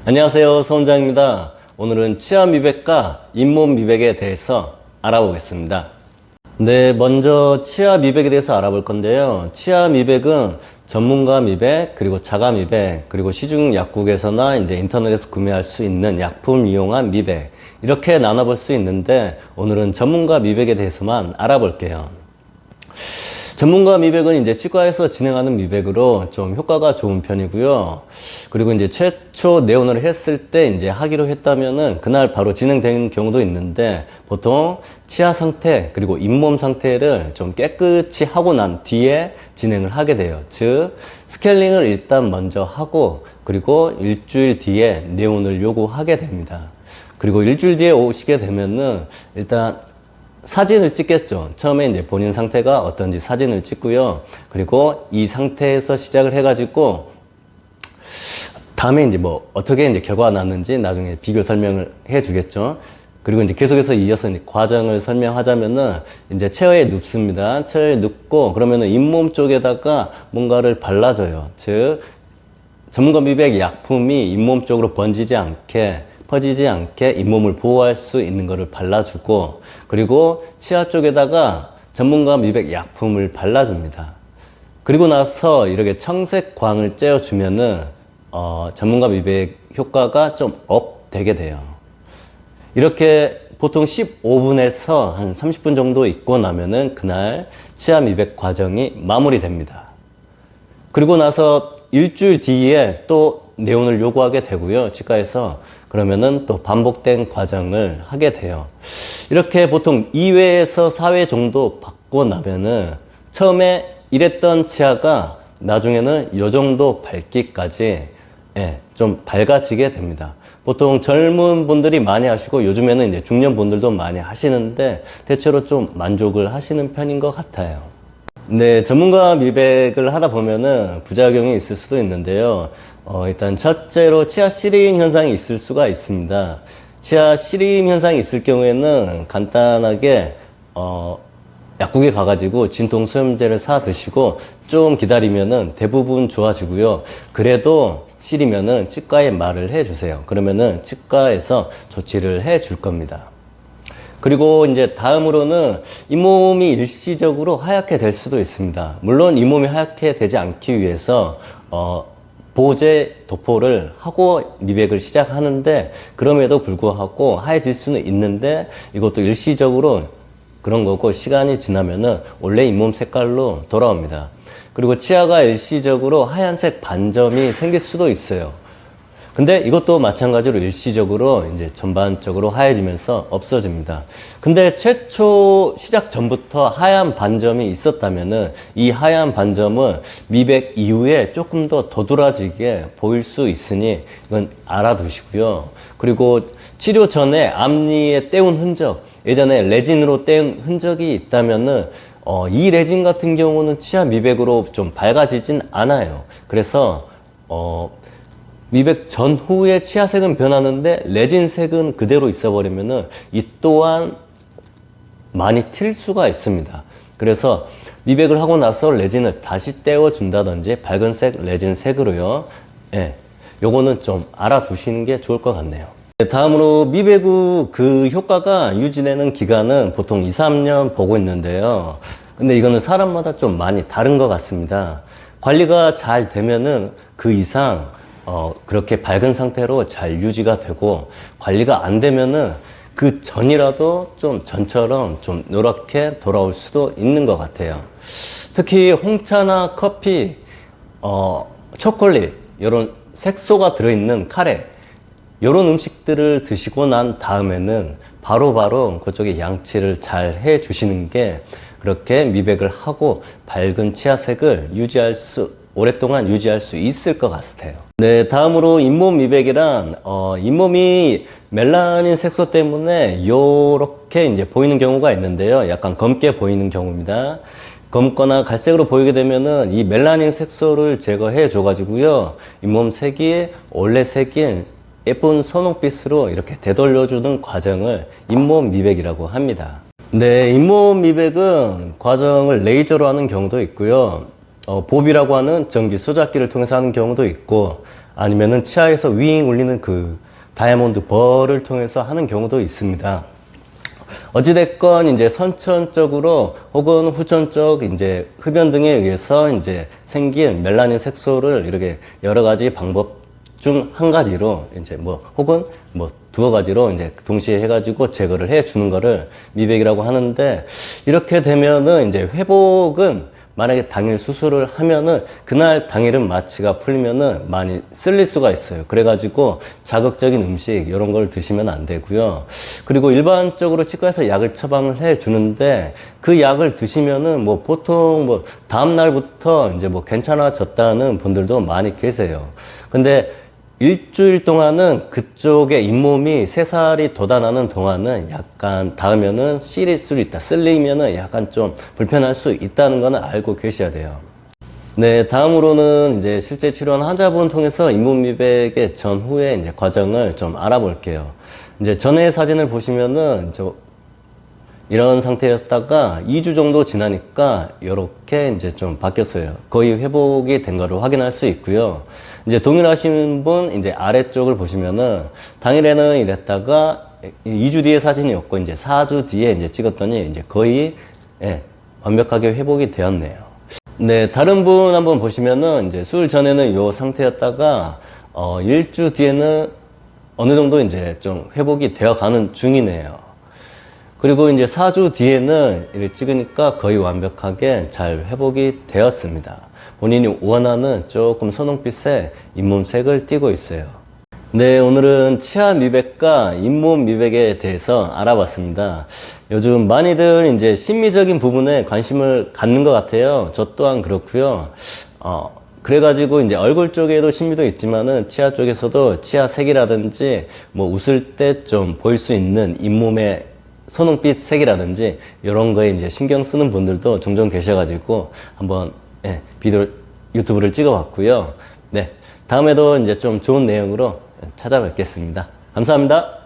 안녕하세요, 서 원장입니다. 오늘은 치아 미백과 잇몸 미백에 대해서 알아보겠습니다. 네, 먼저 치아 미백에 대해서 알아볼 건데요. 치아 미백은 전문가 미백, 그리고 자가 미백, 그리고 시중 약국에서나 이제 인터넷에서 구매할 수 있는 약품 이용한 미백, 이렇게 나눠볼 수 있는데 오늘은 전문가 미백에 대해서만 알아볼게요. 전문가 미백은 이제 치과에서 진행하는 미백으로 좀 효과가 좋은 편이고요. 그리고 이제 최초 내원을 했을 때 이제 하기로 했다면은 그날 바로 진행되는 경우도 있는데, 보통 치아 상태 그리고 잇몸 상태를 좀 깨끗이 하고 난 뒤에 진행을 하게 돼요. 즉 스케일링을 일단 먼저 하고, 그리고 일주일 뒤에 내원을 요구하게 됩니다. 그리고 일주일 뒤에 오시게 되면은 일단 사진을 찍겠죠. 처음에 이제 본인 상태가 어떤지 사진을 찍고요. 그리고 이 상태에서 시작을 해가지고 다음에 이제 뭐 어떻게 이제 결과가 났는지 나중에 비교 설명을 해주겠죠. 그리고 이제 계속해서 이어서 이제 과정을 설명하자면은 이제 체어에 눕습니다. 체어에 눕고 그러면은 잇몸 쪽에다가 뭔가를 발라줘요. 즉 전문가 미백 약품이 잇몸 쪽으로 퍼지지 않게 잇몸을 보호할 수 있는 것을 발라주고, 그리고 치아 쪽에다가 전문가 미백 약품을 발라줍니다. 그리고 나서 이렇게 청색 광을 쬐어주면은 전문가 미백 효과가 좀 업 되게 돼요. 이렇게 보통 15분에서 한 30분 정도 있고 나면은 그날 치아 미백 과정이 마무리됩니다. 그리고 나서 일주일 뒤에 또 내원을 요구하게 되고요, 치과에서. 그러면은 또 반복된 과정을 하게 돼요. 이렇게 보통 2회에서 4회 정도 받고 나면은 처음에 이랬던 치아가 나중에는 이 정도 밝기까지 좀 밝아지게 됩니다. 보통 젊은 분들이 많이 하시고 요즘에는 이제 중년 분들도 많이 하시는데 대체로 좀 만족을 하시는 편인 것 같아요. 네, 전문가 미백을 하다 보면은 부작용이 있을 수도 있는데요. 일단 첫째로 치아 시림 현상이 있을 수가 있습니다. 치아 시림 현상이 있을 경우에는 간단하게 약국에 가가지고 진통 소염제를 사 드시고 좀 기다리면은 대부분 좋아지고요. 그래도 시리면은 치과에 말을 해주세요. 그러면은 치과에서 조치를 해줄 겁니다. 그리고 이제 다음으로는 잇몸이 일시적으로 하얗게 될 수도 있습니다. 물론 잇몸이 하얗게 되지 않기 위해서 보호제 도포를 하고 미백을 시작하는데, 그럼에도 불구하고 하얘질 수는 있는데 이것도 일시적으로 그런 거고, 시간이 지나면은 원래 잇몸 색깔로 돌아옵니다. 그리고 치아가 일시적으로 하얀색 반점이 생길 수도 있어요. 근데 이것도 마찬가지로 일시적으로 이제 전반적으로 하얘지면서 없어집니다. 근데 최초 시작 전부터 하얀 반점이 있었다면은 이 하얀 반점은 미백 이후에 조금 더 도드라지게 보일 수 있으니 이건 알아두시고요. 그리고 치료 전에 앞니에 떼운 흔적, 예전에 레진으로 떼운 흔적이 있다면은 이 레진 같은 경우는 치아 미백으로 좀 밝아지진 않아요. 그래서 미백 전후에 치아색은 변하는데 레진색은 그대로 있어버리면은 이 또한 많이 튈 수가 있습니다. 그래서 미백을 하고 나서 레진을 다시 떼어준다든지 밝은색 레진색으로요. 요거는 좀 알아두시는 게 좋을 것 같네요. 다음으로 미백 후 그 효과가 유지되는 기간은 보통 2, 3년 보고 있는데요. 근데 이거는 사람마다 좀 많이 다른 것 같습니다. 관리가 잘 되면은 그 이상 그렇게 밝은 상태로 잘 유지가 되고, 관리가 안 되면은 그 전이라도 좀 전처럼 좀 노랗게 돌아올 수도 있는 것 같아요. 특히 홍차나 커피, 초콜릿, 이런 색소가 들어있는 카레, 이런 음식들을 드시고 난 다음에는 바로바로 그쪽에 양치를 잘 해 주시는 게 그렇게 미백을 하고 밝은 치아색을 오랫동안 유지할 수 있을 것 같아요. 네, 다음으로 잇몸 미백이란 잇몸이 멜라닌 색소 때문에 요렇게 이제 보이는 경우가 있는데요. 약간 검게 보이는 경우입니다. 검거나 갈색으로 보이게 되면은 이 멜라닌 색소를 제거해 줘 가지고요, 잇몸 색이 원래 색인 예쁜 선홍빛으로 이렇게 되돌려주는 과정을 잇몸 미백이라고 합니다. 네, 잇몸 미백은 과정을 레이저로 하는 경우도 있고요. 보비라고 하는 전기 수작기를 통해서 하는 경우도 있고, 아니면은 치아에서 윙 울리는 그 다이아몬드 벌을 통해서 하는 경우도 있습니다. 어찌됐건 이제 선천적으로 혹은 후천적 이제 흡연 등에 의해서 이제 생긴 멜라닌 색소를 이렇게 여러 가지 방법 중 한 가지로 이제 뭐 혹은 뭐 두어 가지로 이제 동시에 해가지고 제거를 해 주는 거를 미백이라고 하는데, 이렇게 되면은 이제 회복은 만약에 당일 수술을 하면은 그날 당일은 마취가 풀리면은 많이 쓸릴 수가 있어요. 그래가지고 자극적인 음식 이런 걸 드시면 안 되고요. 그리고 일반적으로 치과에서 약을 처방을 해 주는데 그 약을 드시면은 뭐 보통 뭐 다음 날부터 이제 뭐 괜찮아졌다는 분들도 많이 계세요. 근데 일주일 동안은 그쪽에 잇몸이 새살이 돋아나는 동안은 약간 닿으면은 쓰릴 수 있다. 쓸리면은 약간 좀 불편할 수 있다는 거는 알고 계셔야 돼요. 네, 다음으로는 이제 실제 치료한 환자분 통해서 잇몸 미백의 전후의 이제 과정을 좀 알아볼게요. 이제 전의 사진을 보시면은 이런 상태였다가 2주 정도 지나니까 이렇게 이제 좀 바뀌었어요. 거의 회복이 된 거를 확인할 수 있고요. 이제 동일하신 분 이제 아래쪽을 보시면은 당일에는 이랬다가 2주 뒤에 사진이었고 이제 4주 뒤에 이제 찍었더니 이제 거의 완벽하게 회복이 되었네요. 네, 다른 분 한번 보시면은 이제 수술 전에는 이 상태였다가 1주 뒤에는 어느 정도 이제 좀 회복이 되어 가는 중이네요. 그리고 이제 4주 뒤에는 이렇게 찍으니까 거의 완벽하게 잘 회복이 되었습니다. 본인이 원하는 조금 선홍빛의 잇몸색을 띠고 있어요. 네, 오늘은 치아 미백과 잇몸 미백에 대해서 알아봤습니다. 요즘 많이들 이제 심미적인 부분에 관심을 갖는 것 같아요. 저 또한 그렇고요. 그래가지고 이제 얼굴 쪽에도 심미도 있지만은 치아 쪽에서도 치아 색이라든지 뭐 웃을 때 좀 보일 수 있는 잇몸의 선홍빛 색이라든지 이런 거에 이제 신경 쓰는 분들도 종종 계셔가지고 한번 비디오 유튜브를 찍어봤고요. 네, 다음에도 이제 좀 좋은 내용으로 찾아뵙겠습니다. 감사합니다.